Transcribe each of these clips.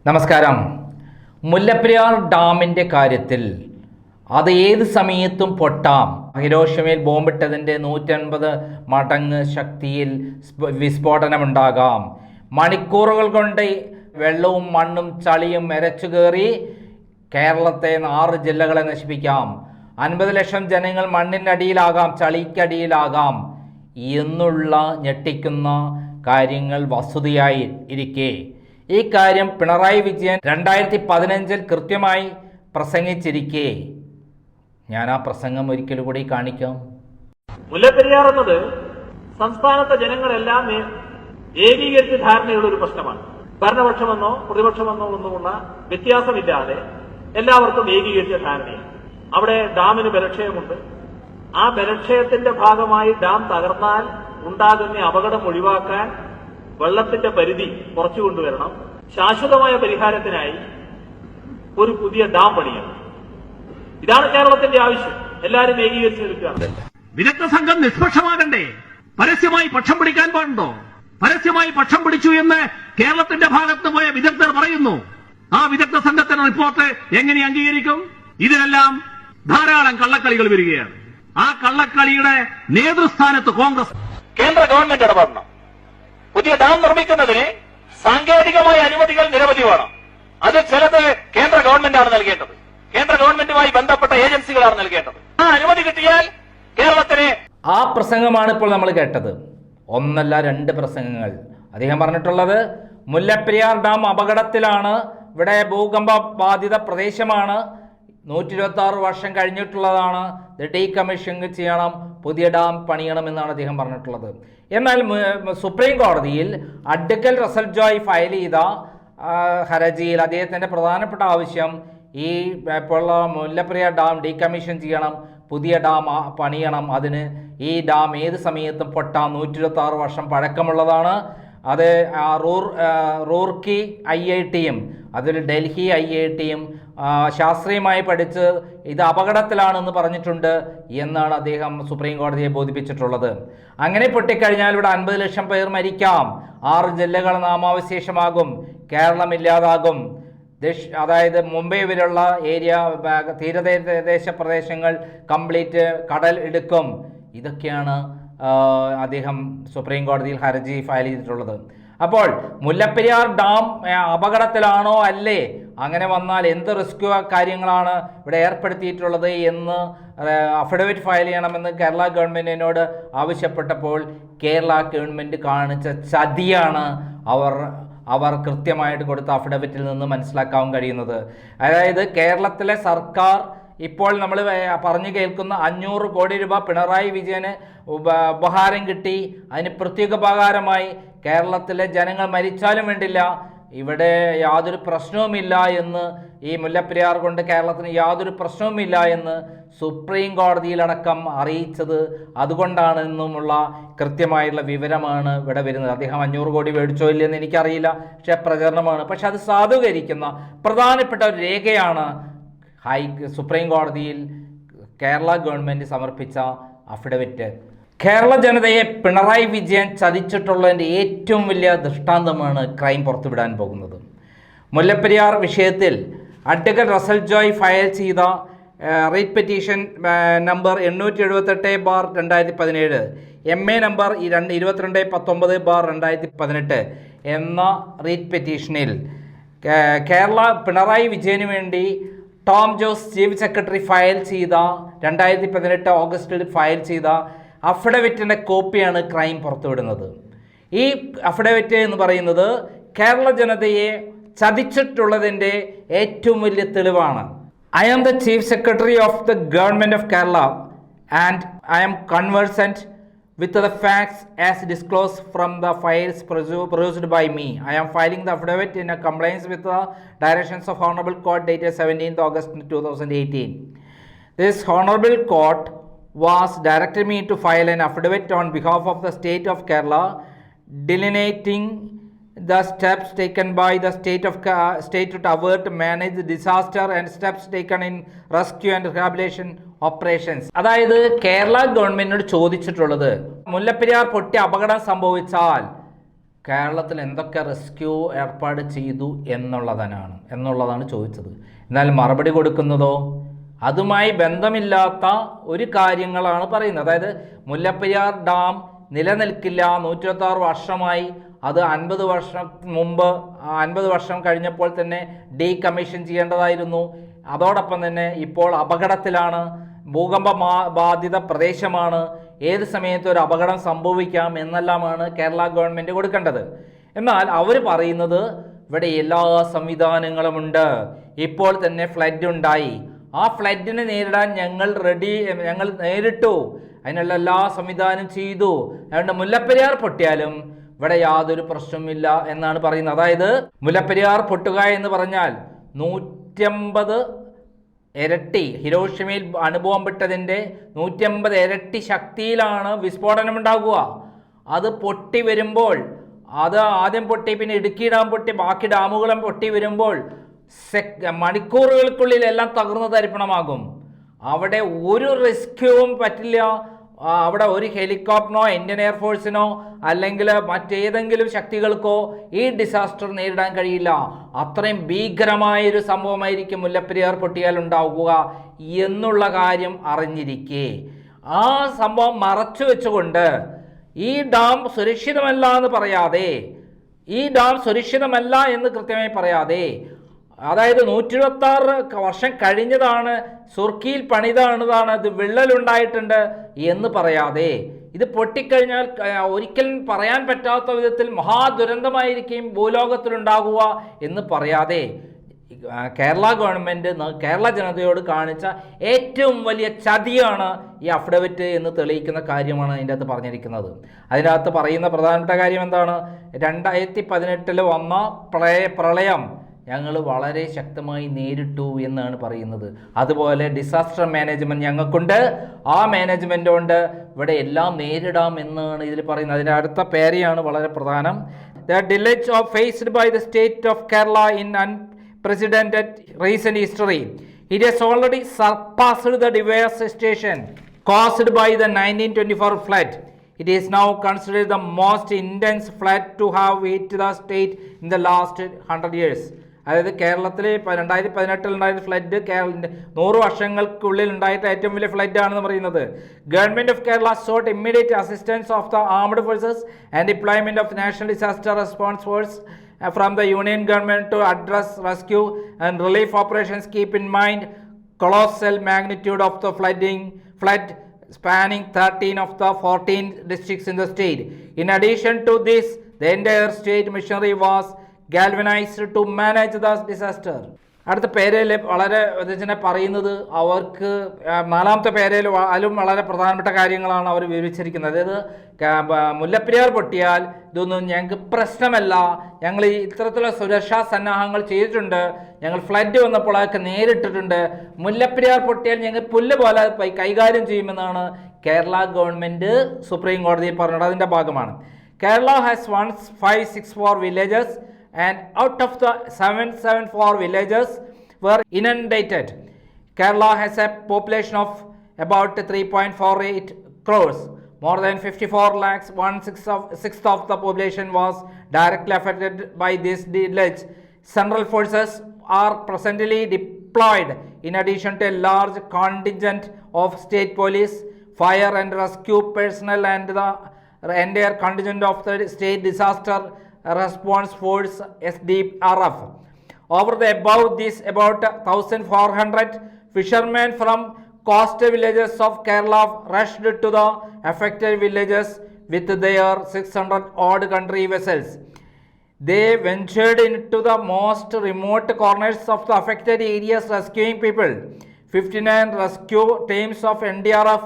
നമസ്കാരം. മുല്ലപ്പെരിയാർ ഡാമിൻ്റെ കാര്യത്തിൽ അത് ഏത് സമയത്തും പൊട്ടാം. ഹിരോഷിമയിൽ ബോംബിട്ടതിൻ്റെ 150 മടങ്ങ് ശക്തിയിൽ വിസ്ഫോടനമുണ്ടാകാം. മണിക്കൂറുകൾ കൊണ്ട് വെള്ളവും മണ്ണും ചളിയും എരച്ചു കയറി കേരളത്തെ 6 ജില്ലകളെ നശിപ്പിക്കാം. 50 ലക്ഷം ജനങ്ങൾ മണ്ണിനടിയിലാകാം, ചളിക്കടിയിലാകാം എന്നുള്ള ഞെട്ടിക്കുന്ന കാര്യങ്ങൾ വസ്തുതയായി ഇരിക്കെ ഈ കാര്യം പിണറായി വിജയൻ 2015 കൃത്യമായി പ്രസംഗിച്ചിരിക്കെ ഞാൻ ആ പ്രസംഗം ഒരിക്കൽ കൂടി കാണിക്കാം. മുല്ലപ്പെരിയാർ എന്നത് സംസ്ഥാനത്തെ ജനങ്ങളെല്ലാം ഏകീകരിച്ച ധാരണയുള്ള ഒരു പ്രശ്നമാണ്. ഭരണപക്ഷമെന്നോ പ്രതിപക്ഷമെന്നോ ഒന്നുമുള്ള വ്യത്യാസമില്ലാതെ എല്ലാവർക്കും ഏകീകരിച്ച ധാരണയാണ്. അവിടെ ഡാമിന് ബലക്ഷയമുണ്ട്. ആ ബലക്ഷയത്തിന്റെ ഭാഗമായി ഡാം തകർന്നാൽ ഉണ്ടാകുന്ന അപകടം ഒഴിവാക്കാൻ വെള്ളത്തിന്റെ പരിധി കുറച്ചു കൊണ്ടുവരണം. ശാശ്വതമായ പരിഹാരത്തിനായി ഒരു പുതിയ ഡാം പണിയണം. ഇതാണ് കേരളത്തിന്റെ ആവശ്യം. എല്ലാവരും ഏകീകരിച്ച് നിൽക്കുകയാണ്. വിദഗ്ധ സംഘം നിഷ്പക്ഷമാകണ്ടേ? പരസ്യമായി പക്ഷം പിടിക്കാൻ പാടുണ്ടോ? പരസ്യമായി പക്ഷം പിടിച്ചു എന്ന് കേരളത്തിന്റെ ഭാഗത്ത് പോയ വിദഗ്ധർ പറയുന്നു. ആ വിദഗ്ധ സംഘത്തിന്റെ റിപ്പോർട്ട് എങ്ങനെ അംഗീകരിക്കും? ഇതിനെല്ലാം ധാരാളം കള്ളക്കളികൾ വരികയാണ്. ആ കള്ളക്കളിയുടെ നേതൃസ്ഥാനത്ത് കോൺഗ്രസ്. കേന്ദ്ര ഗവൺമെന്റ് ഇടപെടണം. പുതിയ ഡാം നിർമ്മിക്കുന്നതിന് സാങ്കേതികമായ അനുമതികൾ നിരവധി വേണം. അത് ചിലത് കേന്ദ്ര ഗവൺമെന്റാണ് നൽകേണ്ടത്. കേന്ദ്ര ഗവൺമെന്റുമായി ബന്ധപ്പെട്ട ഏജൻസികളാണ് നൽകേണ്ടത്. ആ അനുമതി കിട്ടിയാൽ കേരളത്തിന്. ആ പ്രസംഗമാണ് ഇപ്പോൾ നമ്മൾ കേട്ടത്. ഒന്നല്ല 2 പ്രസംഗങ്ങൾ. അദ്ദേഹം പറഞ്ഞിട്ടുള്ളത് മുല്ലപ്പെരിയാർ ഡാം അപകടത്തിലാണ്, ഇവിടെ ഭൂകമ്പ ബാധിത പ്രദേശമാണ്, 126 വർഷം കഴിഞ്ഞിട്ടുള്ളതാണ്, ഡീകമ്മീഷൻ ചെയ്യണം, പുതിയ ഡാം പണിയണമെന്നാണ് അദ്ദേഹം പറഞ്ഞിട്ടുള്ളത്. എന്നാൽ സുപ്രീം കോടതിയിൽ അഡ്വക്കേറ്റ് റസൽ ജോയ് ഫയൽ ചെയ്ത ഹർജിയിൽ അദ്ദേഹത്തിൻ്റെ പ്രധാനപ്പെട്ട ആവശ്യം ഈ ഇപ്പോഴുള്ള മുല്ലപ്പെരിയാർ ഡാം ഡീകമ്മീഷൻ ചെയ്യണം, പുതിയ ഡാം പണിയണം. അതിന് ഈ ഡാം ഏത് സമയത്തും പൊട്ടാം, 126 വർഷം പഴക്കമുള്ളതാണ്. അത് റൂർക്കി IITയും അതിൽ ഡൽഹി IITയും ശാസ്ത്രീയമായി പഠിച്ച് ഇത് അപകടത്തിലാണെന്ന് പറഞ്ഞിട്ടുണ്ട് എന്നാണ് അദ്ദേഹം സുപ്രീം കോടതിയെ ബോധിപ്പിച്ചിട്ടുള്ളത്. അങ്ങനെ പൊട്ടിക്കഴിഞ്ഞാൽ ഇവിടെ 50 ലക്ഷം പേർ മരിക്കാം, 6 ജില്ലകൾ നാമാവശേഷമാകും, കേരളം ഇല്ലാതാകും. അതായത് മുംബൈ വരെയുള്ള ഏരിയ തീരദേശ പ്രദേശങ്ങൾ കംപ്ലീറ്റ് കടൽ എടുക്കും. ഇതൊക്കെയാണ് അദ്ദേഹം സുപ്രീം കോടതിയിൽ ഹർജി ഫയൽ ചെയ്തിട്ടുള്ളത്. അപ്പോൾ മുല്ലപ്പെരിയാർ ഡാം അപകടത്തിലാണോ അല്ലേ, അങ്ങനെ വന്നാൽ എന്ത് റിസ്ക് കാര്യങ്ങളാണ് ഇവിടെ ഏർപ്പെടുത്തിയിട്ടുള്ളത് എന്ന് അഫിഡവിറ്റ് ഫയൽ ചെയ്യണമെന്ന് കേരള ഗവൺമെൻറ്റിനോട് ആവശ്യപ്പെട്ടപ്പോൾ കേരള ഗവൺമെൻറ് കാണിച്ച ചതിയാണ് അവർ കൃത്യമായിട്ട് കൊടുത്ത അഫിഡവിറ്റിൽ നിന്ന് മനസ്സിലാക്കാൻ കഴിയുന്നത്. അതായത് കേരളത്തിലെ സർക്കാർ ഇപ്പോൾ നമ്മൾ പറഞ്ഞു കേൾക്കുന്ന 500 കോടി രൂപ പിണറായി വിജയന് ഉപഹാരം കിട്ടി. അതിന് പ്രത്യേക ഉപകാരമായി കേരളത്തിലെ ജനങ്ങൾ മരിച്ചാലും വേണ്ടില്ല, ഇവിടെ യാതൊരു പ്രശ്നവുമില്ല എന്ന്, ഈ മുല്ലപ്പെരിയാർ കൊണ്ട് കേരളത്തിന് യാതൊരു പ്രശ്നവുമില്ല എന്ന് സുപ്രീം കോടതിയിലടക്കം അറിയിച്ചത് അതുകൊണ്ടാണ് എന്നുമുള്ള കൃത്യമായുള്ള വിവരമാണ് ഇവിടെ വരുന്നത്. അദ്ദേഹം 500 കോടി മേടിച്ചോ ഇല്ലെന്ന് എനിക്കറിയില്ല, പക്ഷേ പ്രചരണമാണ്. പക്ഷെ അത് സാധൂകരിക്കുന്ന പ്രധാനപ്പെട്ട ഒരു രേഖയാണ് സുപ്രീം കോടതിയിൽ കേരള ഗവൺമെൻറ് സമർപ്പിച്ച അഫിഡവിറ്റ്. കേരള ജനതയെ പിണറായി വിജയൻ ചതിച്ചിട്ടുള്ളതിൻ്റെ ഏറ്റവും വലിയ ദൃഷ്ടാന്തമാണ് ക്രൈം പുറത്തുവിടാൻ പോകുന്നത്. മുല്ലപ്പെരിയാർ വിഷയത്തിൽ അഡ്വക്കേറ്റ് റസൽ ജോയ് ഫയൽ ചെയ്ത റീറ്റ് പെറ്റീഷൻ നമ്പർ 878/2017, MA നമ്പർ 2219/2018 എന്ന റീറ്റ് പെറ്റീഷനിൽ കേരള പിണറായി വിജയന് വേണ്ടി Tom Jose chief secretary file ചെയ്ത 2018 ഓഗസ്റ്റിൽ ഫയൽ ചെയ്ത അഫിഡവിറ്റിൻ്റെ കോപ്പിയാണ് ക്രൈം പുറത്തുവിടുന്നത്. ഈ അഫിഡവിറ്റ് എന്ന് പറയുന്നത് കേരള ജനതയെ ചതിച്ചിട്ടുള്ളതിൻ്റെ ഏറ്റവും വലിയ തെളിവാണ്. I am the Chief Secretary of the Government of Kerala and I am conversant with the facts as disclosed from the files produced by me. I am filing the affidavit in compliance with the directions of Honorable Court dated 17th August 2018. This Honorable Court was directed me to file an affidavit on behalf of the State of Kerala delineating the steps taken by the state to avert, manage the disaster and steps taken in rescue and rehabilitation operations. അതായത് കേരള ഗവൺമെന്റിനോട് ചോദിച്ചിട്ടുള്ളത്, മുല്ലപ്പെരിയാർ പൊട്ടി അപകടം സംഭവിച്ചാൽ കേരളത്തിൽ എന്തൊക്കെ rescue ഏർപ്പാട് ചെയ്തു എന്നുള്ളതാണ് ചോദിച്ചത്. എന്നാൽ മറുപടി കൊടുക്കുന്നതോ അതുമായി ബന്ധമില്ലാത്ത ഒരു കാര്യങ്ങളാണ് പറയുന്നത്. അതായത് മുല്ലപ്പെരിയാർ ഡാം നിലനിൽക്കില്ല, 126 വർഷമായി, അത് 50 വർഷം മുമ്പ് 50 വർഷം കഴിഞ്ഞപ്പോൾ തന്നെ ഡീകമ്മീഷൻ ചെയ്യേണ്ടതായിരുന്നു. അതോടൊപ്പം തന്നെ ഇപ്പോൾ അപകടത്തിലാണ്, ഭൂകമ്പ ബാധിത പ്രദേശമാണ്, ഏത് സമയത്ത് ഒരു അപകടം സംഭവിക്കാം എന്നെല്ലാമാണ് കേരള ഗവൺമെൻറ് കൊടുക്കേണ്ടത്. എന്നാൽ അവർ പറയുന്നത് ഇവിടെ എല്ലാ സംവിധാനങ്ങളുമുണ്ട്, ഇപ്പോൾ തന്നെ ഫ്ലഡ് ഉണ്ടായി, ആ ഫ്ലഡിനെ നേരിടാൻ ഞങ്ങൾ നേരിട്ടു, അതിനുള്ള എല്ലാ സംവിധാനം ചെയ്തു, അതുകൊണ്ട് മുല്ലപ്പെരിയാർ പൊട്ടിയാലും ഇവിടെ യാതൊരു പ്രശ്നവുമില്ല എന്നാണ് പറയുന്നത്. അതായത് മുല്ലപ്പെരിയാർ പൊട്ടുക എന്ന് പറഞ്ഞാൽ 150 ഇരട്ടി, ഹിരോഷിമയിൽ അനുഭവം പെട്ടതിൻ്റെ 150 ഇരട്ടി ശക്തിയിലാണ് വിസ്ഫോടനം ഉണ്ടാകുക. അത് പൊട്ടി വരുമ്പോൾ, അത് ആദ്യം പൊട്ടി, പിന്നെ ഇടുക്കി ഡാം പൊട്ടി, ബാക്കി ഡാമുകളും പൊട്ടി വരുമ്പോൾ മണിക്കൂറുകൾക്കുള്ളിൽ എല്ലാം തകർന്നു തരിപ്പണമാകും. അവിടെ ഒരു റെസ്ക്യൂവും പറ്റില്ല. അവിടെ ഒരു ഹെലികോപ്റ്ററിനോ ഇന്ത്യൻ എയർഫോഴ്സിനോ അല്ലെങ്കിൽ മറ്റേതെങ്കിലും ശക്തികൾക്കോ ഈ ഡിസാസ്റ്റർ നേരിടാൻ കഴിയില്ല. അത്രയും ഭീകരമായൊരു സംഭവമായിരിക്കും മുല്ലപ്പെരിയാർ പൊട്ടിയാൽ ഉണ്ടാവുക എന്നുള്ള കാര്യം അറിഞ്ഞിരിക്കെ ആ സംഭവം മറച്ചു വെച്ചുകൊണ്ട് ഈ ഡാം സുരക്ഷിതമല്ല എന്ന് പറയാതെ, ഈ ഡാം സുരക്ഷിതമല്ല എന്ന് കൃത്യമായി പറയാതെ, അതായത് 126 വർഷം കഴിഞ്ഞതാണ്, സുർക്കിയിൽ പണിതാണതാണ്, ഇത് വിള്ളലുണ്ടായിട്ടുണ്ട് എന്ന് പറയാതെ, ഇത് പൊട്ടിക്കഴിഞ്ഞാൽ ഒരിക്കലും പറയാൻ പറ്റാത്ത വിധത്തിൽ മഹാദുരന്തമായിരിക്കും ഭൂലോകത്തിലുണ്ടാകുക എന്ന് പറയാതെ കേരള ഗവൺമെൻറ് കേരള ജനതയോട് കാണിച്ച ഏറ്റവും വലിയ ചതിയാണ് ഈ അഫിഡവിറ്റ് എന്ന് തെളിയിക്കുന്ന കാര്യമാണ് അതിൻ്റെ അകത്ത് പറഞ്ഞിരിക്കുന്നത്. അതിനകത്ത് പറയുന്ന പ്രധാനപ്പെട്ട കാര്യം എന്താണ്? 2018 വന്ന പ്രളയം ഞങ്ങൾ വളരെ ശക്തമായി നേരിട്ടു എന്നാണ് പറയുന്നത്. അതുപോലെ ഡിസാസ്റ്റർ മാനേജ്മെൻറ്റ് ഞങ്ങൾക്കുണ്ട്, ആ മാനേജ്മെൻറ്റ് കൊണ്ട് ഇവിടെ എല്ലാം നേരിടാം എന്നാണ് ഇതിൽ പറയുന്നത്. അതിൻ്റെ അടുത്ത പേരെയാണ് വളരെ പ്രധാനം. The delays of faced by the state of Kerala in unprecedented recent history. It has already surpassed the devastation caused by the 1924 flood. It is now considered the most intense flood to have hit the state in the last 100 years. അതായത് കേരളത്തിൽ 2018 ഉണ്ടായ flood 100 വർഷങ്ങൾക്കുള്ളിൽ ഉണ്ടായിട്ട് ഏറ്റവും വലിയ flood ആണെന്ന് പറയുന്നത്. Government of Kerala sought immediate assistance of the armed forces and deployment of national disaster response force from the union government to address rescue and relief operations. Keep in mind colossal magnitude of the flood spanning 13 of the 14 districts in the state. In addition to this, the entire state machinery was galvanized to manage the disaster. അടുത്ത പേരയിൽ വളരെ പറയുന്നത് അവർക്ക് 4ാമത്തെ പേരയിൽ അതിലും വളരെ പ്രധാനപ്പെട്ട കാര്യങ്ങളാണ് അവർ വിവരിച്ചിരിക്കുന്നത്. അതായത് മുല്ലപ്പെരിയാർ പൊട്ടിയാൽ ഇതൊന്നും ഞങ്ങൾക്ക് പ്രശ്നമല്ല, ഞങ്ങൾ ഇത്തരത്തിലുള്ള സുരക്ഷാ സന്നാഹങ്ങൾ ചെയ്തിട്ടുണ്ട്, ഞങ്ങൾ ഫ്ലഡ് വന്നപ്പോൾ അതൊക്കെ നേരിട്ടിട്ടുണ്ട്, മുല്ലപ്പെരിയാർ പൊട്ടിയാൽ ഞങ്ങൾ പുല്ല് പോലെ കൈകാര്യം ചെയ്യുമെന്നാണ് കേരള ഗവൺമെൻറ് സുപ്രീം കോടതിയിൽ പറഞ്ഞത്. അതിൻ്റെ ഭാഗമാണ്. Kerala has 1564 villages and out of the 774 villages were inundated. Kerala has a population of about 3.48 crores. More than 54 lakhs, 1/6 of the population was directly affected by this deluge. Central forces are presently deployed in addition to a large contingent of state police, fire and rescue personnel and the entire contingent of the state disaster response force SDRF. Over the above this, about 1,400 fishermen from coastal villages of Kerala rushed to the affected villages with their 600 odd country vessels. They ventured into the most remote corners of the affected areas rescuing people. 59 rescue teams of NDRF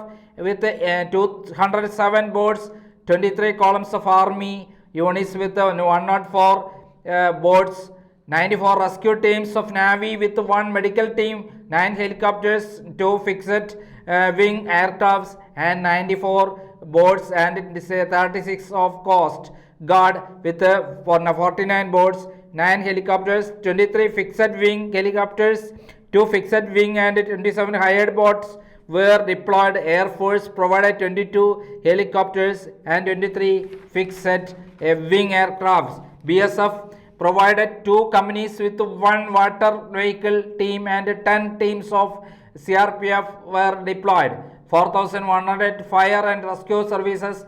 with 207 boats, 23 columns of army units with 104 boats, 94 rescue teams of Navy with 1 medical team, 9 helicopters, 2 fixed wing aircrafts and 94 boats and 36 of Coast Guard with 49 boats, 9 helicopters, 23 fixed wing helicopters, 2 fixed wing and 27 hired boats, were deployed. Air Force provided 22 helicopters and 23 fixed wing aircrafts. BSF provided 2 companies with 1 water vehicle team and 10 teams of CRPF were deployed. 4,100 fire and rescue services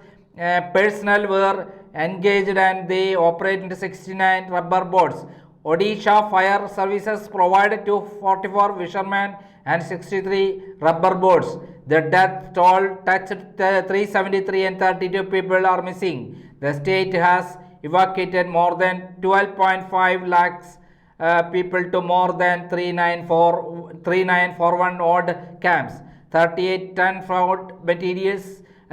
personnel were engaged and they operated 69 rubber boats. Odisha Fire Services provided 244 fishermen and 63 rubber boats. The death toll touched 373 and 32 people are missing. The state has evacuated more than 12.5 lakhs people to more than 3941 odd camps. 38 ton fraud materials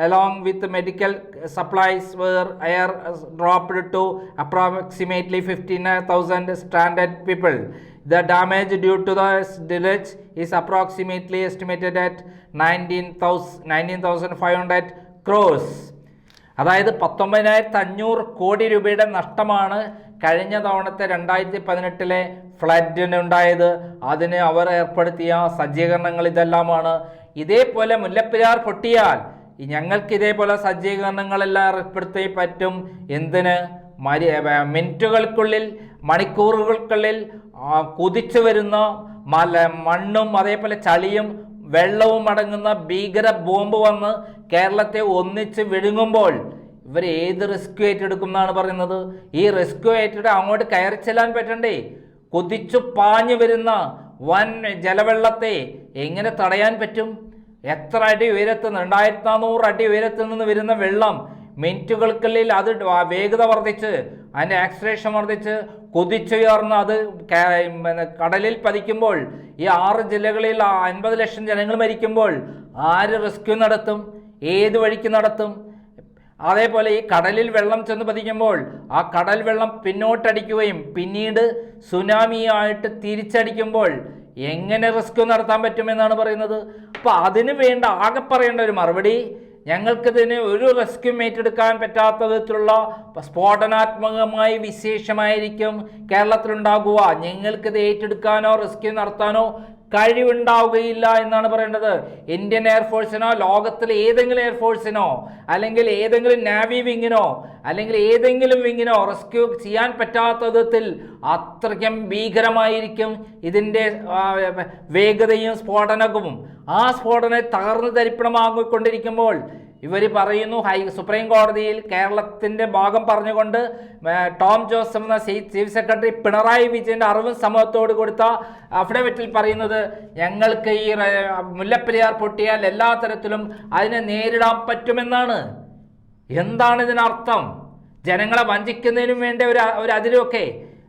along with the medical supplies were airdropped to approximately 15,000 stranded people. The damage due to the deluge is approximately estimated at 19,500 crores. അതായത് 19,500 കോടി രൂപയുടെ നഷ്ടമാണ് കഴിഞ്ഞ തവണത്തെ 2018 ഫ്ലഡിനുണ്ടായത്. അതിന് അവർ ഏർപ്പെടുത്തിയ സജ്ജീകരണങ്ങൾ ഇതെല്ലാമാണ്. ഇതേപോലെ മുല്ലപ്പെരിയാർ പൊട്ടിയാൽ ഞങ്ങൾക്ക് ഇതേപോലെ സജ്ജീകരണങ്ങളെല്ലാം ഏർപ്പെടുത്തി പറ്റും. എന്തിന്? മിനിറ്റുകൾക്കുള്ളിൽ മണിക്കൂറുകൾക്കുള്ളിൽ കുതിച്ചു വരുന്ന മണ്ണും അതേപോലെ ചളിയും വെള്ളവും അടങ്ങുന്ന ഭീകര ബോംബ് വന്ന് കേരളത്തെ ഒന്നിച്ച് വിഴുങ്ങുമ്പോൾ ഇവർ ഏത് റിസ്ക് ഏറ്റെടുക്കും എന്നാണ് പറയുന്നത്. ഈ റിസ്ക് ഏറ്റെടുത്ത് അങ്ങോട്ട് കയറി ചെല്ലാൻ പറ്റണ്ടേ? കുതിച്ചു പാഞ്ഞു വരുന്ന വൻ ജലവെള്ളത്തെ എങ്ങനെ തടയാൻ പറ്റും? എത്ര അടി ഉയരത്ത് നിന്ന് 2400 അടി ഉയരത്തിൽ നിന്ന് വരുന്ന വെള്ളം മിനിറ്റുകൾക്കുള്ളിൽ അത് വേഗത വർദ്ധിച്ച് അതിൻ്റെ ആക്സിലറേഷൻ വർദ്ധിച്ച് കുതിച്ചുയർന്ന് അത് കടലിൽ പതിക്കുമ്പോൾ ഈ 6 ജില്ലകളിൽ 50 ലക്ഷം ജനങ്ങൾ മരിക്കുമ്പോൾ ആര് റെസ്ക്യൂ നടത്തും? ഏത് വഴിക്ക് നടത്തും? അതേപോലെ ഈ കടലിൽ വെള്ളം ചെന്ന് പതിക്കുമ്പോൾ ആ കടൽ വെള്ളം പിന്നോട്ടടിക്കുകയും പിന്നീട് സുനാമിയായിട്ട് തിരിച്ചടിക്കുമ്പോൾ എങ്ങനെ റെസ്ക്യൂ നടത്താൻ പറ്റുമെന്നാണ് പറയുന്നത്. അപ്പോൾ അതിന് വേണ്ട ആകെ പറയേണ്ട ഒരു മറുപടി, ഞങ്ങൾക്കിതിന് ഒരു റെസ്ക്യൂ ഏറ്റെടുക്കാൻ പറ്റാത്ത വിധത്തിലുള്ള സ്ഫോടനാത്മകമായ വിശേഷമായിരിക്കും കേരളത്തിലുണ്ടാകുക. ഞങ്ങൾക്കിത് ഏറ്റെടുക്കാനോ റെസ്ക്യൂ നടത്താനോ കഴിവുണ്ടാവുകയില്ല എന്നാണ് പറയേണ്ടത്. ഇന്ത്യൻ എയർഫോഴ്സിനോ ലോകത്തിലെ ഏതെങ്കിലും എയർഫോഴ്സിനോ അല്ലെങ്കിൽ ഏതെങ്കിലും നാവി വിങ്ങിനോ അല്ലെങ്കിൽ ഏതെങ്കിലും വിങ്ങിനോ റെസ്ക്യൂ ചെയ്യാൻ പറ്റാത്ത വിധത്തിൽ അത്രയ്ക്കും ഭീകരമായിരിക്കും ഇതിൻ്റെ വേഗതയും സ്ഫോടനവും. ആ സ്ഫോടനം തകർന്നു തരിപ്പണമാകൊണ്ടിരിക്കുമ്പോൾ ഇവർ പറയുന്നു സുപ്രീം കോടതിയിൽ കേരളത്തിൻ്റെ ഭാഗം പറഞ്ഞുകൊണ്ട് ടോം ജോസഫ് എന്ന ചീഫ് സെക്രട്ടറി പിണറായി വിജയൻ്റെ അറിവും സമൂഹത്തോട് കൊടുത്ത അഫിഡവിറ്റിൽ പറയുന്നത് ഞങ്ങൾക്ക് ഈ മുല്ലപ്പെരിയാർ പൊട്ടിയാൽ എല്ലാ തരത്തിലും അതിനെ നേരിടാൻ പറ്റുമെന്നാണ്. എന്താണ് ഇതിനർത്ഥം? ജനങ്ങളെ വഞ്ചിക്കുന്നതിനും വേണ്ട ഒരു അതിലൊക്കെ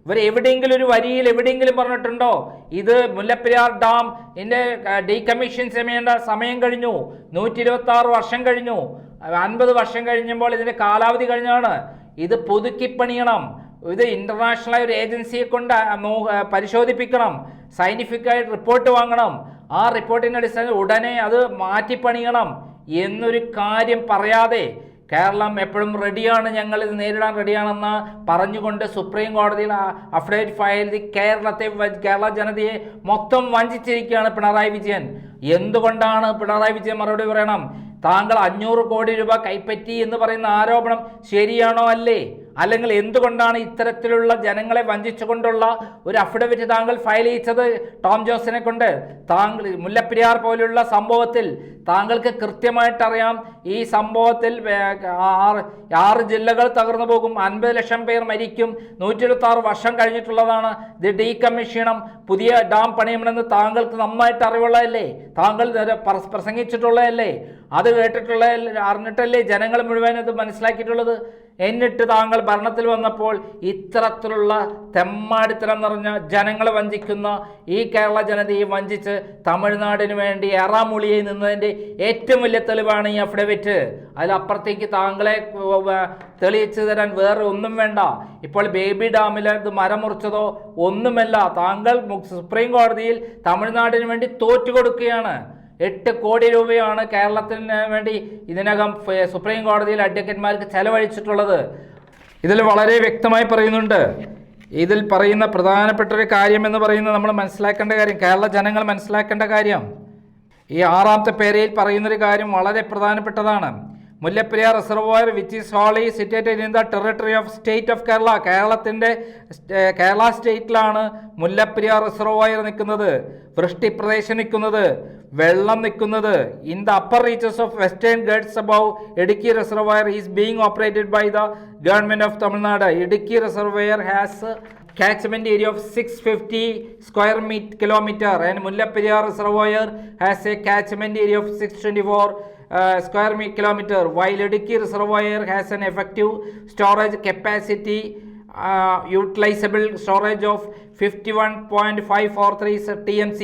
ഇവർ എവിടെയെങ്കിലും ഒരു വരിയിൽ എവിടെയെങ്കിലും പറഞ്ഞിട്ടുണ്ടോ ഇത് മുല്ലപ്പെരിയാർ ഡാം ഇതിൻ്റെ ഡീകമ്മീഷൻ ചെയ്യേണ്ട സമയം കഴിഞ്ഞു, 126 വർഷം കഴിഞ്ഞു, 50 വർഷം കഴിഞ്ഞപ്പോൾ ഇതിൻ്റെ കാലാവധി കഴിഞ്ഞാണ്, ഇത് പുതുക്കിപ്പണിയണം, ഇത് ഇന്റർനാഷണൽ ഒരു ഏജൻസിയെ കൊണ്ട് പരിശോധിപ്പിക്കണം, സയന്റിഫിക്കായിട്ട് റിപ്പോർട്ട് വാങ്ങണം, ആ റിപ്പോർട്ടിൻ്റെ അടിസ്ഥാനത്തിൽ ഉടനെ അത് മാറ്റിപ്പണിയണം എന്നൊരു കാര്യം പറയാതെ കേരളം എപ്പോഴും റെഡിയാണ്, ഞങ്ങൾ ഇത് നേരിടാൻ റെഡിയാണെന്ന് പറഞ്ഞുകൊണ്ട് സുപ്രീം കോടതിയിൽ അഫിഡവിറ്റ് ഫയൽ ചെയ്ത് കേരള ജനതയെ മൊത്തം വഞ്ചിച്ചിരിക്കുകയാണ് പിണറായി വിജയൻ. എന്തുകൊണ്ടാണ് പിണറായി വിജയൻ മറുപടി പറയണം? താങ്കൾ 500 കോടി രൂപ കൈപ്പറ്റി എന്ന് പറയുന്ന ആരോപണം ശരിയാണോ അല്ലേ? അല്ലെങ്കിൽ എന്തുകൊണ്ടാണ് ഇത്തരത്തിലുള്ള ജനങ്ങളെ വഞ്ചിച്ചുകൊണ്ടുള്ള ഒരു അഫിഡവിറ്റ് താങ്കൾ ഫയൽ ചെയ്യിച്ചത് ടോം ജോസിനെ കൊണ്ട്? താങ്കൾ മുല്ലപ്പെരിയാർ പോലുള്ള സംഭവത്തിൽ താങ്കൾക്ക് കൃത്യമായിട്ടറിയാം ഈ സംഭവത്തിൽ 6 ജില്ലകൾ തകർന്നു പോകും, 50 ലക്ഷം പേർ മരിക്കും, 126 വർഷം കഴിഞ്ഞിട്ടുള്ളതാണ്, ഇത് ഡീകമ്മീഷണം, പുതിയ ഡാം പണിയണമെന്ന് താങ്കൾക്ക് നന്നായിട്ട് അറിവുള്ളതല്ലേ? താങ്കൾ പ്രസംഗിച്ചിട്ടുള്ളതല്ലേ? അത് കേട്ടിട്ടുള്ള അറിഞ്ഞിട്ടല്ലേ ജനങ്ങൾ മുഴുവൻ ഇത് മനസ്സിലാക്കിയിട്ടുള്ളത്? എന്നിട്ട് താങ്കൾ ഭരണത്തിൽ വന്നപ്പോൾ ഇത്തരത്തിലുള്ള തെമ്മാടിത്തരം നിറഞ്ഞ ജനങ്ങളെ വഞ്ചിക്കുന്ന ഈ കേരള ജനതയെ വഞ്ചിച്ച് തമിഴ്നാടിന് വേണ്ടി എറാമുളിയിൽ നിന്നതിൻ്റെ ഏറ്റവും വലിയ തെളിവാണ് ഈ അഫിഡവിറ്റ്. അതിലപ്പുറത്തേക്ക് താങ്കളെ തെളിയിച്ചു തരാൻ വേറെ ഒന്നും വേണ്ട. ഇപ്പോൾ ബേബി ഡാമിൽ ഇത് മരം മുറിച്ചതോ ഒന്നുമല്ല. താങ്കൾ സുപ്രീം കോടതിയിൽ തമിഴ്നാടിന് വേണ്ടി തോറ്റുകൊടുക്കുകയാണ്. 8 കോടി രൂപയാണ് കേരളത്തിന് വേണ്ടി ഇതിനകം സുപ്രീം കോടതിയിൽ അഡ്വക്കേറ്റ്മാർക്ക് ചെലവഴിച്ചിട്ടുള്ളത്. ഇതിൽ വളരെ വ്യക്തമായി പറയുന്നുണ്ട്. ഇതിൽ പറയുന്ന പ്രധാനപ്പെട്ട ഒരു കാര്യം എന്ന് പറയുന്നത് നമ്മൾ മനസ്സിലാക്കേണ്ട കാര്യം, കേരള ജനങ്ങൾ മനസ്സിലാക്കേണ്ട കാര്യം, ഈ ആറാമത്തെ പേരയിൽ പറയുന്നൊരു കാര്യം വളരെ പ്രധാനപ്പെട്ടതാണ്. Mullaperiyar reservoir which is wholly situated in the territory of state of Kerala. Kerala സ്റ്റേറ്റിലാണ് മുല്ലപ്പെരിയാർ റിസർവോയർ നിൽക്കുന്നത്, വൃഷ്ടിപ്രദേശം നിൽക്കുന്നത്, വെള്ളം നിൽക്കുന്നത്. In the upper reaches of Western Ghats above Idukki reservoir is being operated by the government of Tamil Nadu. Idukki reservoir has catchment area of 650 square kilometer and Mullaperiyar reservoir has a catchment area of 624 square kilometer, while Idukki reservoir has an effective storage capacity utilizable storage of 51.543 TMC,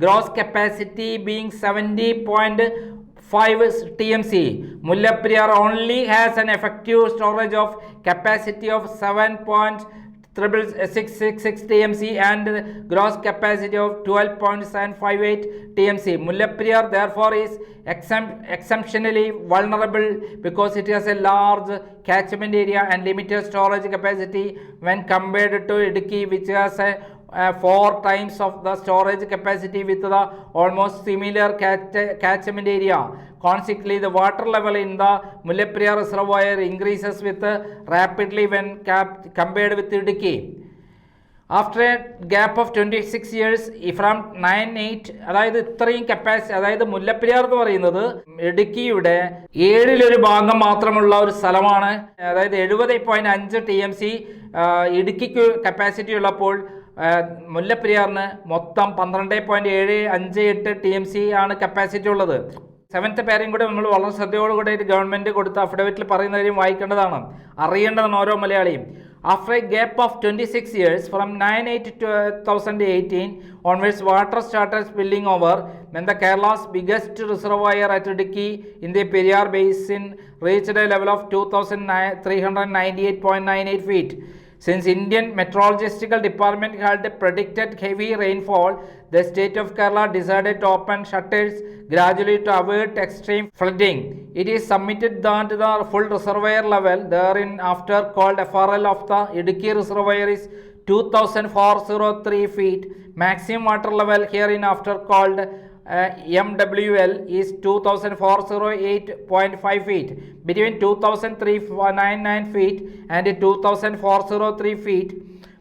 gross capacity being 70.5 TMC. Mullaperiyar only has an effective storage of capacity of 7.666 TMC and gross capacity of 12.758 TMC. Mullaperiyar therefore is exceptionally vulnerable because it has a large catchment area and limited storage capacity when compared to Idukki, which has a 4 times of the storage capacity with the almost similar catchment area. Consequently, the water level in the Mullaperiyar reservoir increases with rapidly when compared with Idukki. After a gap of 26 years from 98, അതായത് ഇത്രയും capacity, അതായത് മുല്ലപ്പെരിയാർ എന്ന് പറയുന്നത് ഇടുക്കിയുടെ 7 ഭാഗം മാത്രമുള്ള ഒരു സ്ഥലമാണ്. അതായത് 70.5 TMC ഇടുക്കിക്ക് കപ്പാസിറ്റി ഉള്ളപ്പോൾ മുല്ലപ്പെരിയാറിന് മൊത്തം 12.758 TMC ആണ് കപ്പാസിറ്റി ഉള്ളത്. 7th പേരെയും കൂടെ നമ്മൾ വളരെ ശ്രദ്ധയോടുകൂടി ഗവൺമെൻറ് കൊടുത്ത അഫിഡവിറ്റിൽ പറയുന്ന കാര്യം വായിക്കേണ്ടതാണ്, അറിയേണ്ടതാണ് ഓരോ മലയാളിയും. After a gap of 26 years from 98 to 2018 onwards, water started spilling over when the Kerala's biggest reservoir at Idukki in the Periyar Basin reached a level of 2,398.98 feet. Since Indian Meteorological Department had predicted heavy rainfall, the state of Kerala decided to open shutters gradually to avoid extreme flooding. It is submitted that the full reservoir level thereafter called FRL of the Idukki reservoir is 2,403 feet. Maximum water level hereinafter called MWL is 2,408.5 feet. Between 2,399 feet and 2,403 feet,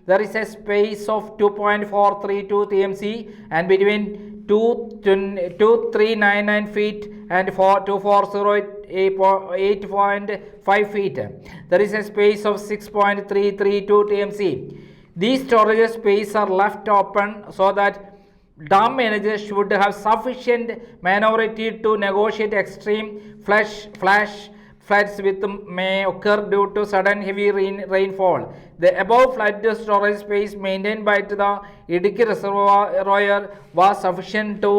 there is a space of 2.432 TMC, and between 2,399 feet and 2,408.5 feet, there is a space of 6.332 TMC. These storage spaces are left open so that dam managers should have sufficient maneuverability to negotiate extreme flash floods which may occur due to sudden heavy rainfall. The above flood storage space maintained by the Idukki reservoir was sufficient to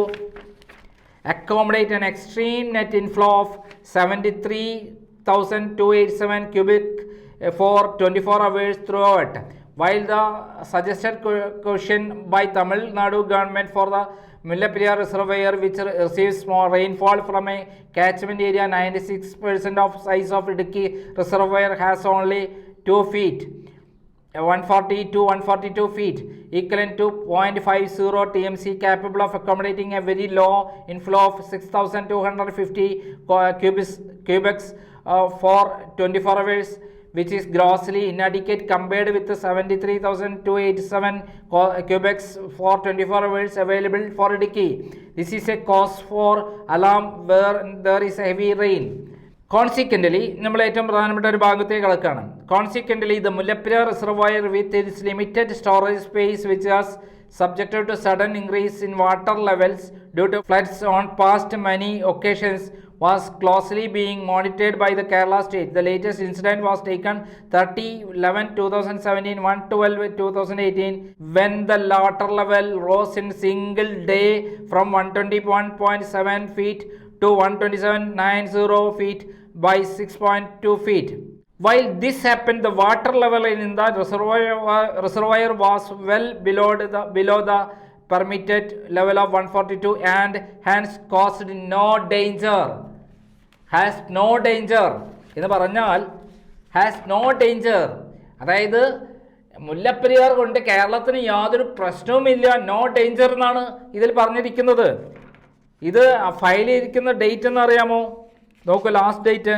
accommodate an extreme net inflow of 73,287 cubic for 24 hours throughout. While the suggested caution by Tamil Nadu government for the Mullaperiyar reservoir, which receives more rainfall from a catchment area 96% of size of Idukki reservoir, has only 2 feet, 140 to 142 feet, equivalent to 0.50 TMC, capable of accommodating a very low inflow of 6,250 cubics for 24 hours, which is grossly inadequate compared with the 73,287 cubics for 24 hours available for Idukki. This is a cause for alarm where there is heavy rain. Consequently, നമ്മൾ ഏറ്റവും പ്രധാനപ്പെട്ട ഒരു ഭാഗത്തേക്ക് കടക്കുകയാണ്. Consequently, the Mullaperiyar reservoir with its limited storage space, which was subjected to sudden increase in water levels due to floods on past many occasions, was closely being monitored by the Kerala state. The latest incident was taken 30/11/2017, 1/12/2018, when the water level rose in single day from 121.7 feet to 127.90 feet by 6.2 feet. While this happened, the water level in the reservoir was well below the permitted level of 142 and hence caused no danger. Has no danger എന്ന് പറഞ്ഞാൽ has no danger, അതായത് മുല്ലപ്പെരിയാർ കൊണ്ട് കേരളത്തിന് യാതൊരു പ്രശ്നവുമില്ല, no danger എന്നാണ് ഇതിൽ പറഞ്ഞിരിക്കുന്നത്. ഇത് ഫയൽ ചെയ്തിരിക്കുന്ന ഡേറ്റ് എന്ന് അറിയാമോ? നോക്കൂ, ലാസ്റ്റ് ഡേറ്റ്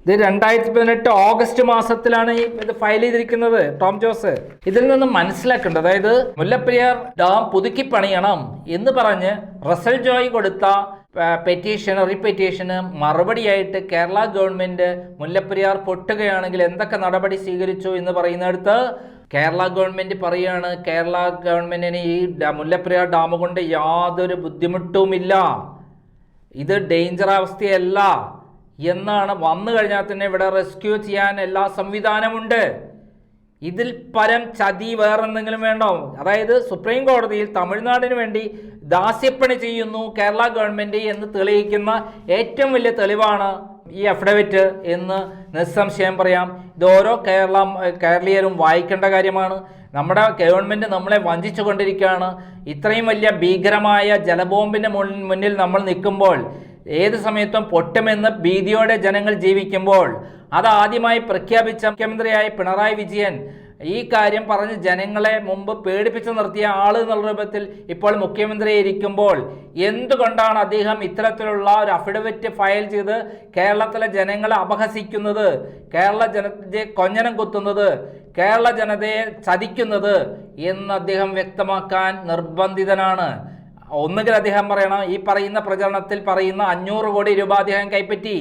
ഇത് 2018 ഓഗസ്റ്റ് മാസത്തിലാണ് ഇത് ഫയൽ ചെയ്തിരിക്കുന്നത് ടോം ജോസ്. ഇതിൽ നിന്ന് മനസ്സിലാക്കേണ്ടത്, അതായത് മുല്ലപ്പെരിയാർ ഡാം പുതുക്കി പണിയണം എന്ന് പറഞ്ഞ് റസൽ ജോയ് കൊടുത്ത റിപ്പറ്റീഷന് മറുപടിയായിട്ട് കേരള ഗവൺമെന്റ് മുല്ലപ്പെരിയാർ പൊട്ടുകയാണെങ്കിൽ എന്തൊക്കെ നടപടി സ്വീകരിച്ചു എന്ന് പറയുന്നിടത്ത് കേരള ഗവൺമെന്റ് പറയുകയാണ്, കേരള ഗവൺമെന്റിന് ഈ മുല്ലപ്പെരിയാർ ഡാം കൊണ്ട് യാതൊരു ബുദ്ധിമുട്ടുമില്ല, ഇത് ഡേഞ്ചർ അവസ്ഥയല്ല എന്നാണ്. വന്നു കഴിഞ്ഞാൽ തന്നെ ഇവിടെ റെസ്ക്യൂ ചെയ്യാൻ എല്ലാ സംവിധാനമുണ്ട്. ഇതിൽ പരം ചതി വേറെന്തെങ്കിലും വേണ്ടോ? അതായത് സുപ്രീം കോടതിയിൽ തമിഴ്നാടിന് വേണ്ടി ദാസ്യപ്പണി ചെയ്യുന്നു കേരള ഗവൺമെന്റ് എന്ന് തെളിയിക്കുന്ന ഏറ്റവും വലിയ തെളിവാണ് ഈ അഫിഡവിറ്റ് എന്ന് നിസ്സംശയം പറയാം. ഇത് ഓരോ കേരളീയരും വായിക്കേണ്ട കാര്യമാണ്. നമ്മുടെ ഗവൺമെന്റ് നമ്മളെ വഞ്ചിച്ചു കൊണ്ടിരിക്കുകയാണ്. ഇത്രയും വലിയ ഭീകരമായ ജലബോംബിന്റെ മുന്നിൽ നമ്മൾ നിൽക്കുമ്പോൾ, ഏത് സമയത്തും പൊട്ടുമെന്ന് ഭീതിയോടെ ജനങ്ങൾ ജീവിക്കുമ്പോൾ, അത് ആദ്യമായി പ്രഖ്യാപിച്ച മുഖ്യമന്ത്രിയായ പിണറായി വിജയൻ ഈ കാര്യം പറഞ്ഞ് ജനങ്ങളെ മുമ്പ് പേടിപ്പിച്ചു നിർത്തിയ ആള് എന്നുള്ള രൂപത്തിൽ ഇപ്പോൾ മുഖ്യമന്ത്രി ഇരിക്കുമ്പോൾ എന്തുകൊണ്ടാണ് അദ്ദേഹം ഇത്തരത്തിലുള്ള ഒരു അഫിഡവിറ്റ് ഫയൽ ചെയ്ത് കേരളത്തിലെ ജനങ്ങളെ അപഹസിക്കുന്നത്, കേരള ജനതയെ കൊഞ്ഞനം കുത്തുന്നത്, കേരള ജനതയെ ചതിക്കുന്നത് എന്ന് അദ്ദേഹം വ്യക്തമാക്കാൻ നിർബന്ധിതനാണ്. ഒന്നുകിൽ അദ്ദേഹം പറയണം, ഈ പറയുന്ന പ്രചരണത്തിൽ പറയുന്ന 500 കോടി രൂപ അദ്ദേഹം കൈപ്പറ്റി,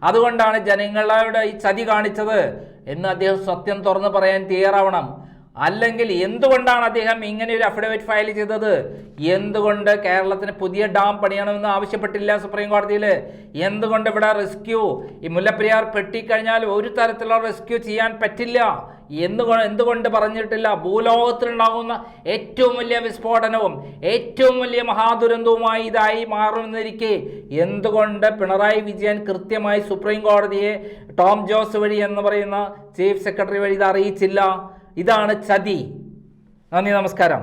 അതുകൊണ്ടാണ് ജനങ്ങളുടെ ഈ ചതി കാണിച്ചത് എന്ന് അദ്ദേഹം സത്യം തുറന്ന് പറയാൻ തയ്യാറാവണം. അല്ലെങ്കിൽ എന്തുകൊണ്ടാണ് അദ്ദേഹം ഇങ്ങനെ ഒരു അഫിഡവിറ്റ് ഫയൽ ചെയ്തത്? എന്തുകൊണ്ട് കേരളത്തിന് പുതിയ ഡാം പണിയണമെന്ന് ആവശ്യപ്പെട്ടില്ല സുപ്രീം കോടതിയിൽ? എന്തുകൊണ്ട് ഇവിടെ റെസ്ക്യൂ, ഈ മുല്ലപ്പെരിയാർ പെട്ടിക്കഴിഞ്ഞാൽ ഒരു തരത്തിലുള്ള റെസ്ക്യൂ ചെയ്യാൻ പറ്റില്ല എന്തുകൊണ്ട് പറഞ്ഞിട്ടില്ല? ഭൂലോകത്തിലുണ്ടാകുന്ന ഏറ്റവും വലിയ വിസ്ഫോടനവും ഏറ്റവും വലിയ മഹാദുരന്തവുമായി ഇതായി മാറുമെന്നിരിക്കെ എന്തുകൊണ്ട് പിണറായി വിജയൻ കൃത്യമായി സുപ്രീം കോടതിയെ ടോം ജോസ് വഴി എന്ന് പറയുന്ന ചീഫ് സെക്രട്ടറി വഴി ഇത് അറിയിച്ചില്ല? ഇതാണ് ചതി. നന്ദി, നമസ്കാരം.